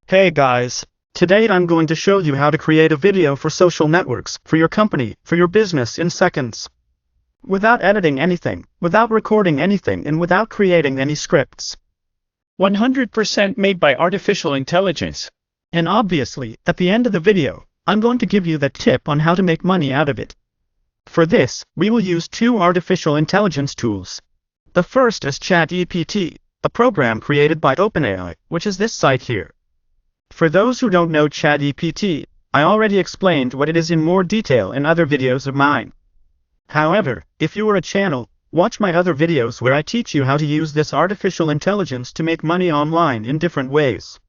Hey guys, today I'm going to show you how to create a video for social networks, for your company, for your business in seconds. Without editing anything, without recording anything, and without creating any scripts. 100% made by artificial intelligence. And obviously, at the end of the video, I'm going to give you the tip on how to make money out of it. For this, we will use two artificial intelligence tools. The first is ChatGPT, a program created by OpenAI, which is this site here. For those who don't know ChatGPT, I already explained what it is in more detail in other videos of mine. However, if you are a channel, watch my other videos where I teach you how to use this artificial intelligence to make money online in different ways.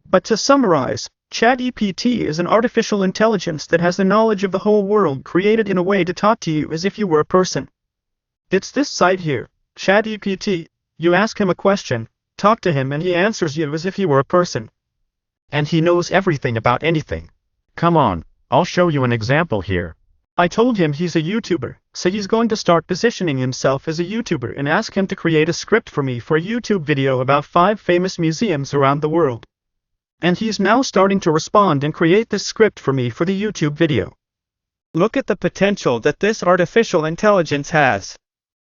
But to summarize, ChatGPT is an artificial intelligence that has the knowledge of the whole world created in a way to talk to you as if you were a person. It's this site here, ChatGPT. You ask him a question, talk to him, and he answers you as if he were a person. And he knows everything about anything. Come on, I'll show you an example here. I told him he's a YouTuber, so he's going to start positioning himself as a YouTuber and ask him to create a script for me for a YouTube video about 5 famous museums around the world. And he's now starting to respond and create this script for me for the YouTube video. Look at the potential that this artificial intelligence has.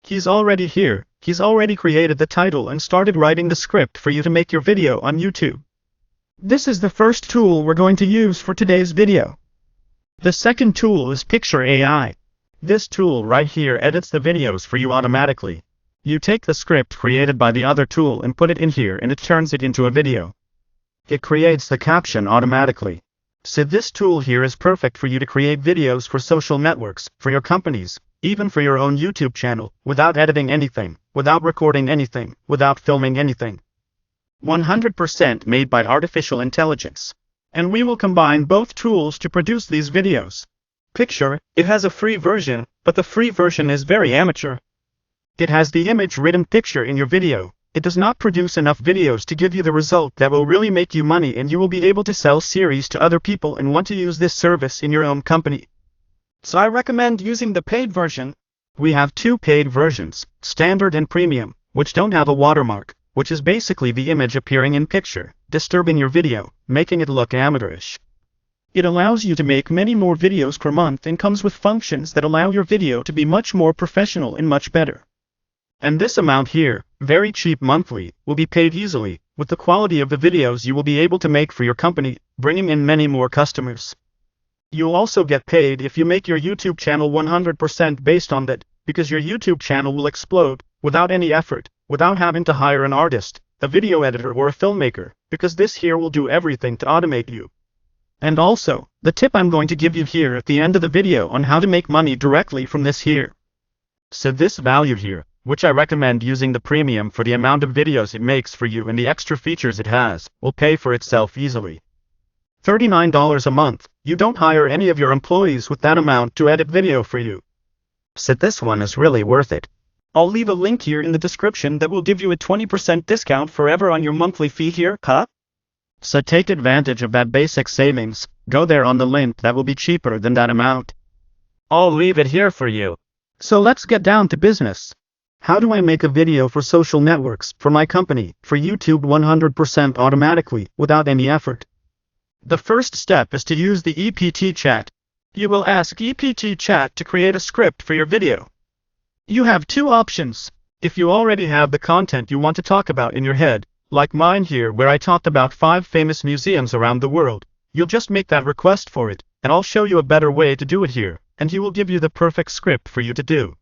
He's already here, he's already created the title and started writing the script for you to make your video on YouTube. This is the first tool we're going to use for today's video. The second tool is Pictory.ai. This tool right here edits the videos for you automatically. You take the script created by the other tool and put it in here and it turns it into a video. It creates the caption automatically. So this tool here is perfect for you to create videos for social networks, for your companies, even for your own YouTube channel, without editing anything, without recording anything, without filming anything. 100% made by artificial intelligence. And we will combine both tools to produce these videos. Picture, it has a free version, but the free version is very amateur. It has the image-ridden picture in your video. It does not produce enough videos to give you the result that will really make you money, and you will be able to sell series to other people and want to use this service in your own company. So I recommend using the paid version. We have two paid versions, standard and premium, which don't have a watermark, which is basically the image appearing in picture, disturbing your video, making it look amateurish. It allows you to make many more videos per month and comes with functions that allow your video to be much more professional and much better. And this amount here, very cheap monthly, will be paid easily, with the quality of the videos you will be able to make for your company, bringing in many more customers. You'll also get paid if you make your YouTube channel 100% based on that, because your YouTube channel will explode, without any effort, without having to hire an artist, a video editor or a filmmaker, because this here will do everything to automate you. And also, the tip I'm going to give you here at the end of the video on how to make money directly from this here. So this value here, which I recommend using the premium for the amount of videos it makes for you and the extra features it has, will pay for itself easily. $39 a month, you don't hire any of your employees with that amount to edit video for you. So this one is really worth it. I'll leave a link here in the description that will give you a 20% discount forever on your monthly fee here, So take advantage of that basic savings, go there on the link that will be cheaper than that amount. I'll leave it here for you. So let's get down to business. How do I make a video for social networks, for my company, for YouTube 100% automatically, without any effort? The first step is to use the GPT chat. You will ask GPT chat to create a script for your video. You have two options. If you already have the content you want to talk about in your head, like mine here where I talked about 5 famous museums around the world, you'll just make that request for it, and I'll show you a better way to do it here, and he will give you the perfect script for you to do.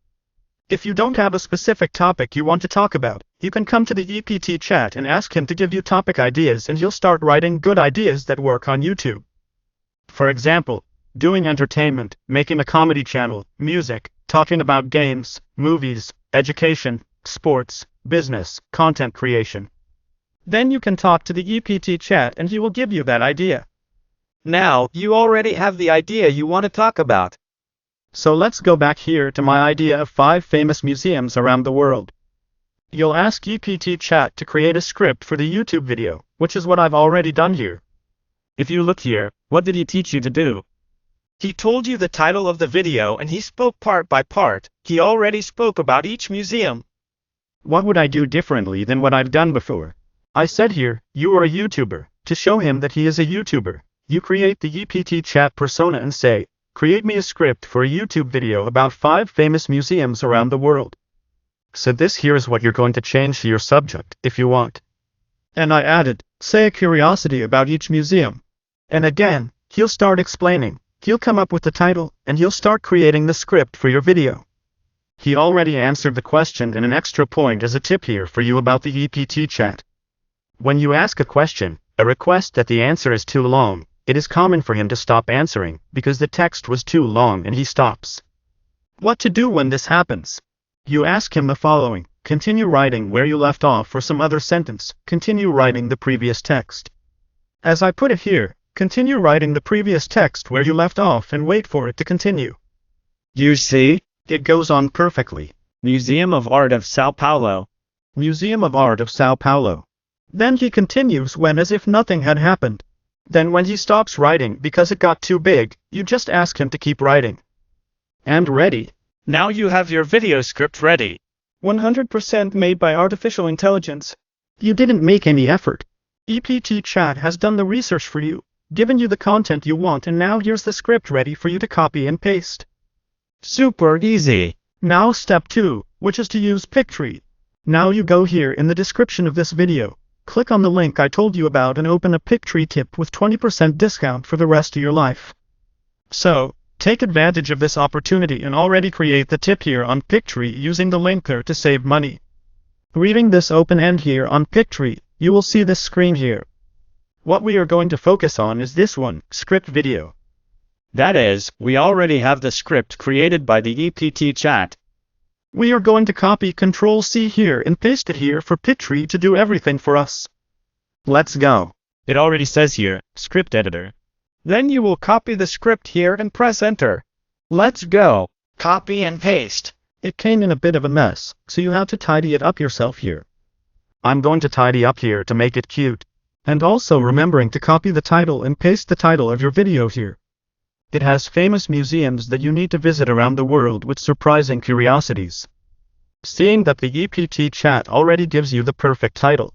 If you don't have a specific topic you want to talk about, you can come to the GPT chat and ask him to give you topic ideas, and you'll start writing good ideas that work on YouTube. For example, doing entertainment, making a comedy channel, music, talking about games, movies, education, sports, business, content creation. Then you can talk to the GPT chat and he will give you that idea. Now, you already have the idea you want to talk about. So let's go back here to my idea of 5 famous museums around the world. You'll ask GPT chat to create a script for the YouTube video, which is what I've already done here. If you look here, what did he teach you to do? He told you the title of the video and he spoke part by part. He already spoke about each museum. What would I do differently than what I've done before? I said here, you are a YouTuber, To show him that he is a YouTuber, you create the GPT chat persona and say, create me a script for a YouTube video about 5 famous museums around the world. So this here is what you're going to change to your subject, if you want. And I added, say a curiosity about each museum. And again, he'll start explaining, he'll come up with the title, and he'll start creating the script for your video. He already answered the question, and an extra point as a tip here for you about the GPT chat. When you ask a question, a request that the answer is too long, it is common for him to stop answering, because the text was too long and he stops. What to do when this happens? You ask him the following, continue writing where you left off for some other sentence, continue writing the previous text. As I put it here, continue writing the previous text where you left off and wait for it to continue. You see? It goes on perfectly. Museum of Art of Sao Paulo. Museum of Art of Sao Paulo. Then he continues when as if nothing had happened. Then when he stops writing because it got too big, you just ask him to keep writing. And ready. Now you have your video script ready. 100% made by artificial intelligence. You didn't make any effort. GPT Chat has done the research for you, given you the content you want, and now here's the script ready for you to copy and paste. Super easy. Now step 2, which is to use Pictory. Now you go here in the description of this video, click on the link I told you about and open a Pictory tip with 20% discount for the rest of your life. So, take advantage of this opportunity and already create the tip here on Pictory using the link there to save money. Reading this open end here on Pictory, you will see this screen here. What we are going to focus on is this one, script video. That is, we already have the script created by the GPT chat. We are going to copy Ctrl+C here and paste it here for Pictory to do everything for us. Let's go. It already says here, script editor. Then you will copy the script here and press enter. Let's go. Copy and paste. It came in a bit of a mess, so you have to tidy it up yourself here. I'm going to tidy up here to make it cute. And also remembering to copy the title and paste the title of your video here. It has famous museums that you need to visit around the world with surprising curiosities. Seeing that the GPT chat already gives you the perfect title.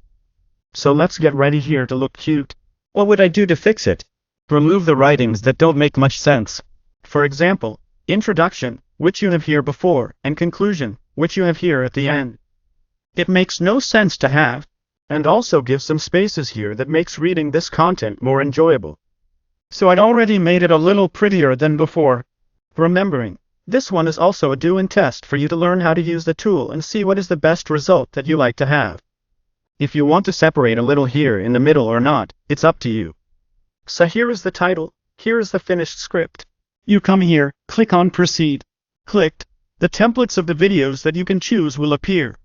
So let's get ready here to look cute. What would I do to fix it? Remove the writings that don't make much sense. For example, introduction, which you have here before, and conclusion, which you have here at the end. It makes no sense to have, and also give some spaces here that makes reading this content more enjoyable. So I'd already made it a little prettier than before. Remembering, this one is also a do and test for you to learn how to use the tool and see what is the best result that you like to have. If you want to separate a little here in the middle or not, it's up to you. So here is the title, here is the finished script. You come here, click on proceed. Clicked, the templates of the videos that you can choose will appear.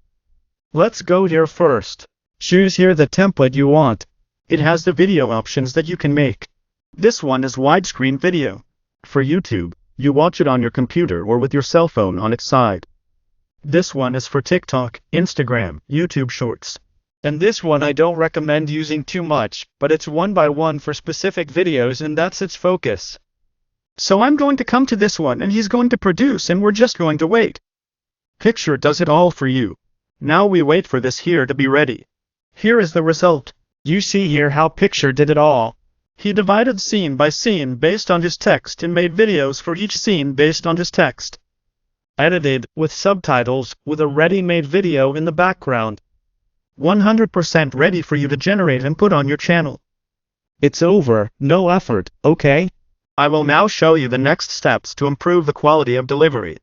Let's go here first. Choose here the template you want. It has the video options that you can make. This one is widescreen video. For YouTube, you watch it on your computer or with your cell phone on its side. This one is for TikTok, Instagram, YouTube Shorts. And this one I don't recommend using too much, but it's 1x1 for specific videos and that's its focus. So I'm going to come to this one and he's going to produce and we're just going to wait. Picture does it all for you. Now we wait for this here to be ready. Here is the result. You see here how Picture did it all. He divided scene by scene based on his text and made videos for each scene based on his text. Edited, with subtitles, with a ready-made video in the background. 100% ready for you to generate and put on your channel. It's over, no effort, okay? I will now show you the next steps to improve the quality of delivery.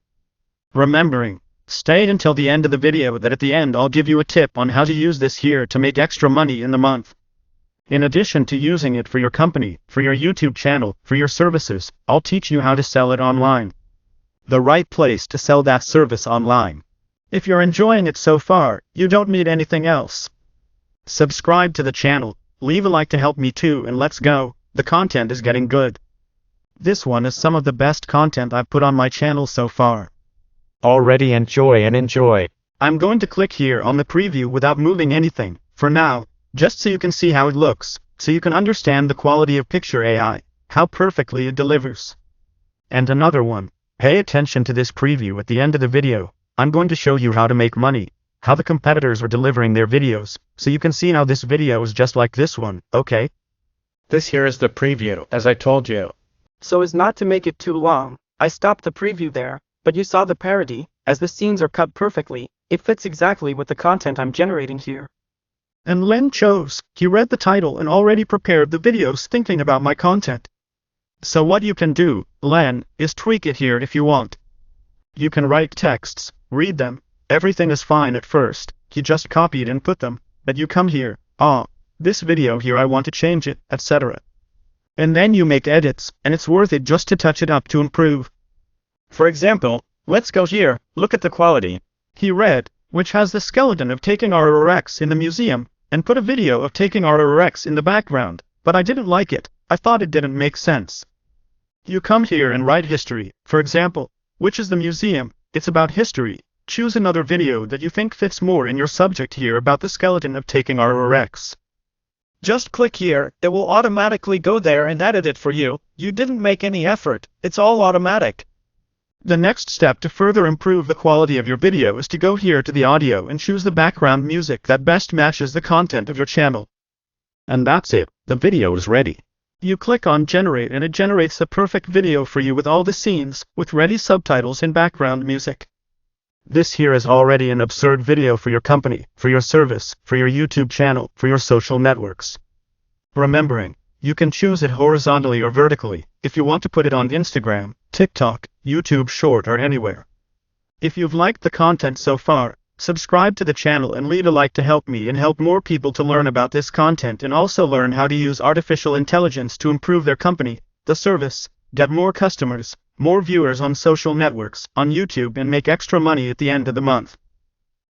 Remembering, stay until the end of the video that at the end I'll give you a tip on how to use this here to make extra money in the month. In addition to using it for your company, for your YouTube channel, for your services, I'll teach you how to sell it online. The right place to sell that service online. If you're enjoying it so far, you don't need anything else. Subscribe to the channel, leave a like to help me too, and let's go, the content is getting good. This one is some of the best content I've put on my channel so far. Already enjoy and enjoy. I'm going to click here on the preview without moving anything, for now. Just so you can see how it looks, so you can understand the quality of Pictory.ai, how perfectly it delivers. And another one, pay attention to this preview at the end of the video. I'm going to show you how to make money, how the competitors are delivering their videos, so you can see how this video is just like this one, okay? This here is the preview, as I told you. So as not to make it too long, I stopped the preview there, but you saw the parody, as the scenes are cut perfectly, it fits exactly with the content I'm generating here. And Len chose, he read the title and already prepared the videos thinking about my content. So what you can do, Len, is tweak it here if you want. You can write texts, read them, everything is fine at first, you just copy it and put them, but you come here, this video here I want to change it, etc. And then you make edits, and it's worth it just to touch it up to improve. For example, let's go here, look at the quality. He read, which has the skeleton of taking RRX in the museum, and put a video of taking RRX in the background, but I didn't like it, I thought it didn't make sense. You come here and write history, for example, which is the museum, it's about history. Choose another video that you think fits more in your subject here about the skeleton of taking RRX. Just click here, it will automatically go there and edit it for you. You didn't make any effort, it's all automatic. The next step to further improve the quality of your video is to go here to the audio and choose the background music that best matches the content of your channel. And that's it, the video is ready. You click on generate and it generates the perfect video for you with all the scenes, with ready subtitles and background music. This here is already an absurd video for your company, for your service, for your YouTube channel, for your social networks. Remembering, you can choose it horizontally or vertically, if you want to put it on Instagram, TikTok, YouTube Short or anywhere. If you've liked the content so far, subscribe to the channel and leave a like to help me and help more people to learn about this content and also learn how to use artificial intelligence to improve their company, the service, get more customers, more viewers on social networks, on YouTube and make extra money at the end of the month.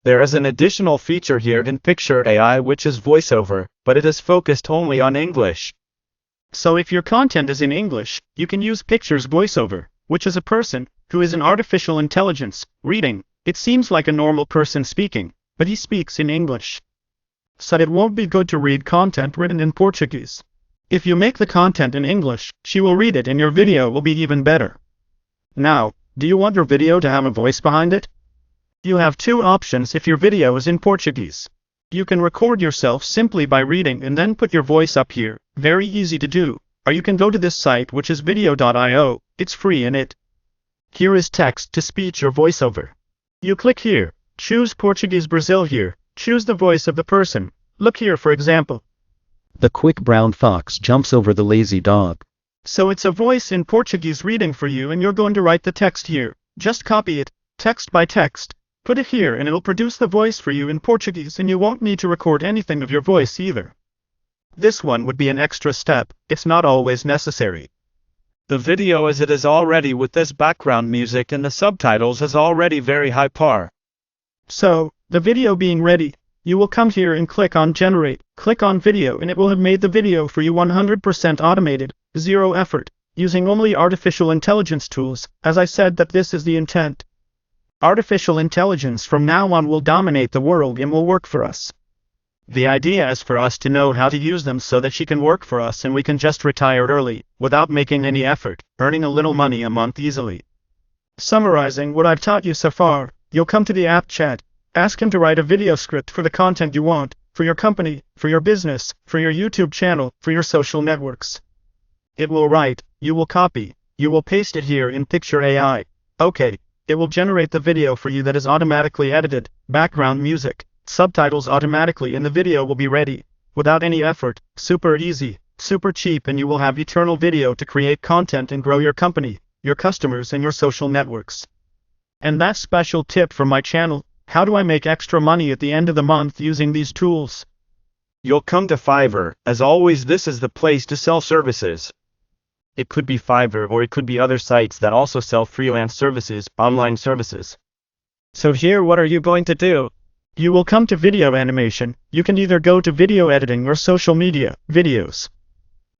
There is an additional feature here in Pictory.ai which is voiceover, but it is focused only on English. So if your content is in English, you can use Picture's voiceover, which is a person, who is an artificial intelligence, reading. It seems like a normal person speaking, but he speaks in English. So it won't be good to read content written in Portuguese. If you make the content in English, she will read it and your video will be even better. Now, do you want your video to have a voice behind it? You have two options if your video is in Portuguese. You can record yourself simply by reading and then put your voice up here, very easy to do, or you can go to this site which is Visite, it's free in it. Here is text-to-speech or voiceover. You click here, choose Portuguese Brazil here, choose the voice of the person, look here for example. The quick brown fox jumps over the lazy dog. So it's a voice in Portuguese reading for you and you're going to write the text here, just copy it, text by text, put it here and it'll produce the voice for you in Portuguese and you won't need to record anything of your voice either. This one would be an extra step, it's not always necessary. The video as it is already with this background music and the subtitles is already very high par. So, the video being ready, you will come here and click on generate, click on video and it will have made the video for you 100% automated, zero effort, using only artificial intelligence tools, as I said that this is the intent. Artificial intelligence from now on will dominate the world and will work for us. The idea is for us to know how to use them so that she can work for us and we can just retire early, without making any effort, earning a little money a month easily. Summarizing what I've taught you so far, you'll come to the app chat, ask him to write a video script for the content you want, for your company, for your business, for your YouTube channel, for your social networks. It will write, you will copy, you will paste it here in Pictory.ai. Okay, it will generate the video for you that is automatically edited, background music, subtitles automatically and the video will be ready, without any effort, super easy, super cheap and you will have eternal video to create content and grow your company, your customers and your social networks. And that special tip from my channel, how do I make extra money at the end of the month using these tools? You'll come to Fiverr, as always this is the place to sell services. It could be Fiverr or it could be other sites that also sell freelance services, online services. So here what are you going to do? You will come to video animation, you can either go to video editing or social media, videos.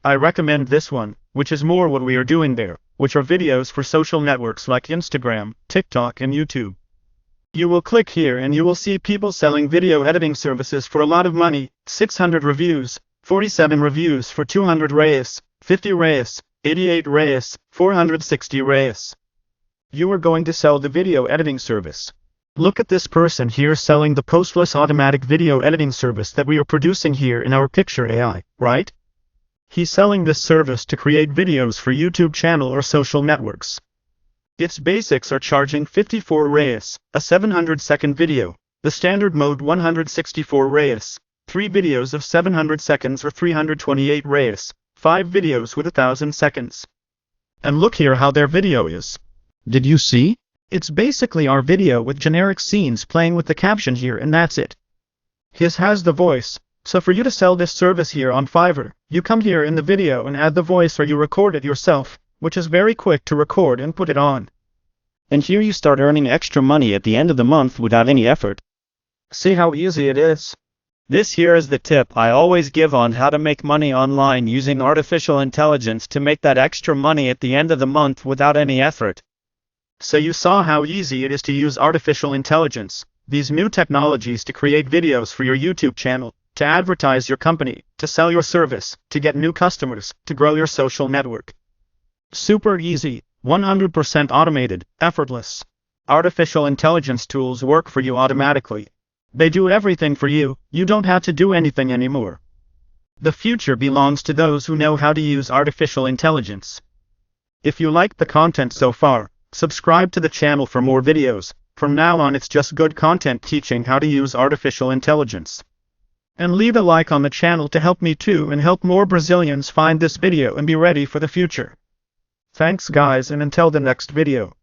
I recommend this one, which is more what we are doing there, which are videos for social networks like Instagram, TikTok and YouTube. You will click here and you will see people selling video editing services for a lot of money, 600 reviews, 47 reviews for 200 reais, 50 reais, 88 reais, 460 reais. You are going to sell the video editing service. Look at this person here selling the postless automatic video editing service that we are producing here in our Pictory.ai, right? He's selling this service to create videos for YouTube channel or social networks. Its basics are charging 54 reais, a 700-second video, the standard mode 164 reais, 3 videos of 700 seconds or 328 reais, 5 videos with 1000 seconds. And look here how their video is. Did you see? It's basically our video with generic scenes playing with the caption here, and that's it. His has the voice, so for you to sell this service here on Fiverr, you come here in the video and add the voice or you record it yourself, which is very quick to record and put it on. And here you start earning extra money at the end of the month without any effort. See how easy it is? This here is the tip I always give on how to make money online using artificial intelligence to make that extra money at the end of the month without any effort. So you saw how easy it is to use artificial intelligence, these new technologies to create videos for your YouTube channel, to advertise your company, to sell your service, to get new customers, to grow your social network. Super easy, 100% automated, effortless. Artificial intelligence tools work for you automatically. They do everything for you, you don't have to do anything anymore. The future belongs to those who know how to use artificial intelligence. If you liked the content so far, subscribe to the channel for more videos. From now on it's just good content teaching how to use artificial intelligence. And leave a like on the channel to help me too and help more Brazilians find this video and be ready for the future. Thanks guys, and until the next video.